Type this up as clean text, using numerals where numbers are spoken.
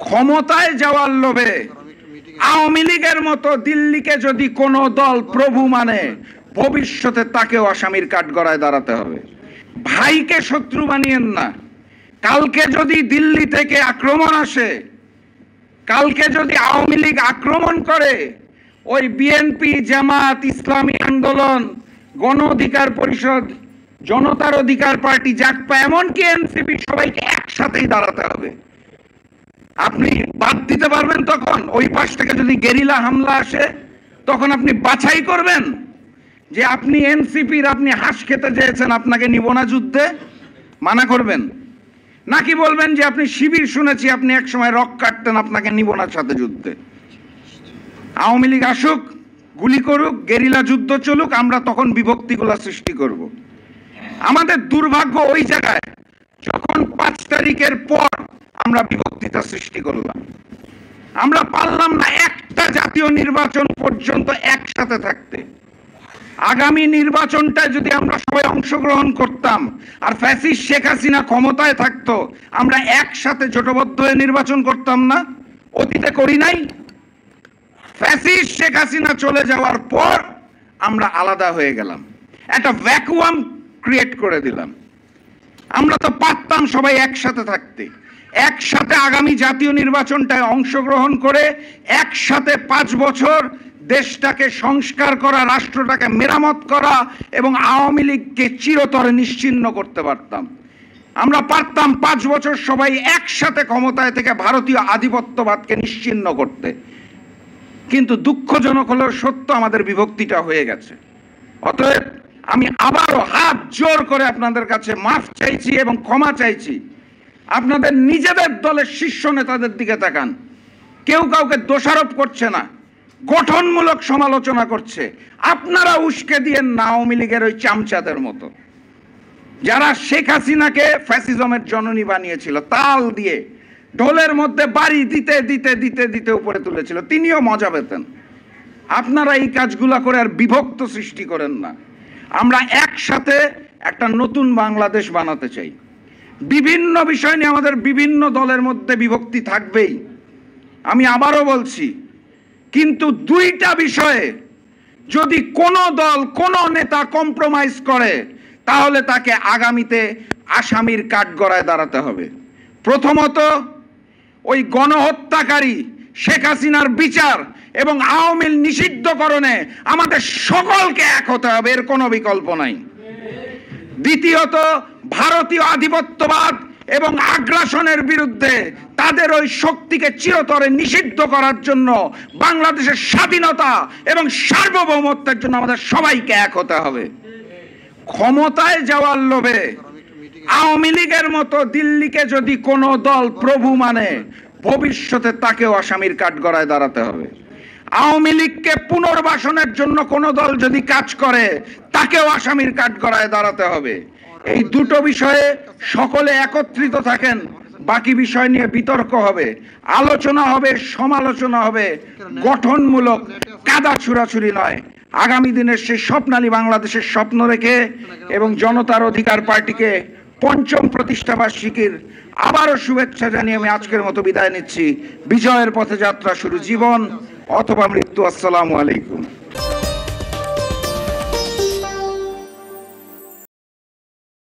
ক্ষমতায় যাওয়ার লোভে আওয়ামী লীগের মতো দিল্লিকে যদি কোনো দল প্রভু মানে, ভবিষ্যতে তাকেও আসামির কাঠগড়ায় দাঁড়াতে হবে। ভাইকে শত্রু বানিয়েন না। কালকে যদি দিল্লি থেকে আক্রমণ আসে, কালকে যদি আওয়ামী লীগ আক্রমণ করে, ওই বিএনপি, জামাত, ইসলামী আন্দোলন, গণ অধিকার পরিষদ, জনতার অধিকার পার্টি, জাগপা, এমনকি এনসিপি, সবাইকে একসাথেই দাঁড়াতে হবে। আপনি বাদ দিতে পারবেন তখন? ওই পাশ থেকে যদি গেরিলা হামলা আসে, তখন আপনি বাছাই করবেন যে আপনি এনসিপির, আপনি হাঁস খেতে চেয়েছেন, আপনাকে নিব না যুদ্ধে, মানা করবেন? নাকি বলবেন যে আপনি শিবির শুনেছি, আপনি এক সময় রক কাটতেন, আপনাকে নিব না সাথে যুদ্ধে? আওয়ামী লীগ আসুক, গুলি করুক, গেরিলা যুদ্ধ চলুক, আমরা তখন বিভক্তিগুলা সৃষ্টি করব। আমাদের দুর্ভাগ্য ওই জায়গায়, যখন 5 তারিখের পর আমরা বিভক্তিটা সৃষ্টি করলাম। আমরা পারলাম না একটা জাতীয় নির্বাচন পর্যন্ত একসাথে থাকতে। আগামী নির্বাচনটা যদি আমরা সবাই অংশগ্রহণ করতাম আর ফ্যাসিস্ট শেখ হাসিনা ক্ষমতায় থাকতো, আমরা একসাথে জোটবদ্ধ হয়ে নির্বাচন করতাম না? অতীতে করি নাই? ফ্যাসিস্ট শেখ হাসিনা চলে যাওয়ার পর আমরা আলাদা হয়ে গেলাম, একটা ভ্যাকুয়াম ক্রিয়েট করে দিলাম। আমরা তো পারতাম সবাই একসাথে থাকতে, একসাথে আগামী জাতীয় নির্বাচনটায় অংশগ্রহণ করে একসাথে 5 বছর দেশটাকে সংস্কার করা, রাষ্ট্রটাকে মেরামত করা এবং আওয়ামী লীগকে চিরতরে নিশ্চিহ্ন করতে পারতাম। আমরা পারতাম 5 বছর সবাই একসাথে ক্ষমতায় থেকে ভারতীয় আধিপত্যবাদকে নিশ্চিহ্ন করতে। কিন্তু দুঃখজনক হলেও সত্য, আমাদের বিভক্তিটা হয়ে গেছে। অতএব আমি আবারও হাত জোর করে আপনাদের কাছে মাফ চাইছি এবং ক্ষমা চাইছি। আপনাদের নিজেদের দলের শীর্ষ নেতাদের দিকে তাকান, কেউ কাউকে দোষারোপ করছে না, গঠনমূলক সমালোচনা করছে। আপনারা উস্কে দিয়েন না আওয়ামী লীগের ওই চামচাদের মতো, যারা শেখ হাসিনাকে ফ্যাসিজমের জননী বানিয়েছিল, তাল দিয়ে ঢোলের মধ্যে বাড়ি দিতে দিতে দিতে দিতে উপরে তুলেছিল, তিনিও মজা পেতেন। আপনারা এই কাজগুলা করে আর বিভক্ত সৃষ্টি করেন না। আমরা একসাথে একটা নতুন বাংলাদেশ বানাতে চাই। বিভিন্ন বিষয় নিয়ে আমাদের বিভিন্ন দলের মধ্যে বিভক্তি থাকবেই, আমি আবারও বলছি। কিন্তু 2টা বিষয়ে যদি কোনো দল, কোনো নেতা কম্প্রোমাইজ করে, তাহলে তাকে আগামীতে আসামির কাঠগড়ায় দাঁড়াতে হবে। প্রথমত, ওই গণহত্যাকারী শেখ হাসিনার বিচার এবং আওয়ামী নিষিদ্ধকরণে আমাদের সকলকে এক হতে হবে, এর কোনো বিকল্প নাই। দ্বিতীয়ত, ভারতীয় আধিপত্যবাদ এবং আগ্রাসনের বিরুদ্ধে তাদের ওই শক্তিকে চিরতরে নিষিদ্ধ করার জন্য, বাংলাদেশের স্বাধীনতা এবং সার্বভৌমত্বের জন্য আমাদের সবাইকে এক হতে হবে। ক্ষমতায় যাওয়ার লোভে আওয়ামী লীগের মতো দিল্লিকে যদি কোনো দল প্রভু মানে, ভবিষ্যতে তাকেও আসামির কাঠগড়ায় দাঁড়াতে হবে। আওয়ামী লীগকে পুনর্বাসনের জন্য কোনো দল যদি কাজ করে, তাকেও আসামির কাঠগড়ায় দাঁড়াতে হবে। এই 2টো বিষয়ে সকলে একত্রিত থাকেন, বাকি বিষয় নিয়ে বিতর্ক হবে, আলোচনা হবে, সমালোচনা হবে, গঠনমূলক, কাদা ছুড়াছুড়ি নয়। আগামী দিনের সেই স্বপ্নালী বাংলাদেশের স্বপ্ন রেখে এবং জনতার অধিকার পার্টিকে 5ম প্রতিষ্ঠাবার্ষিকীর আবারও শুভেচ্ছা জানিয়ে আমি আজকের মতো বিদায় নিচ্ছি। বিজয়ের পথে যাত্রা শুরু, জীবন অথবা মৃত্যু। আসসালামু আলাইকুম।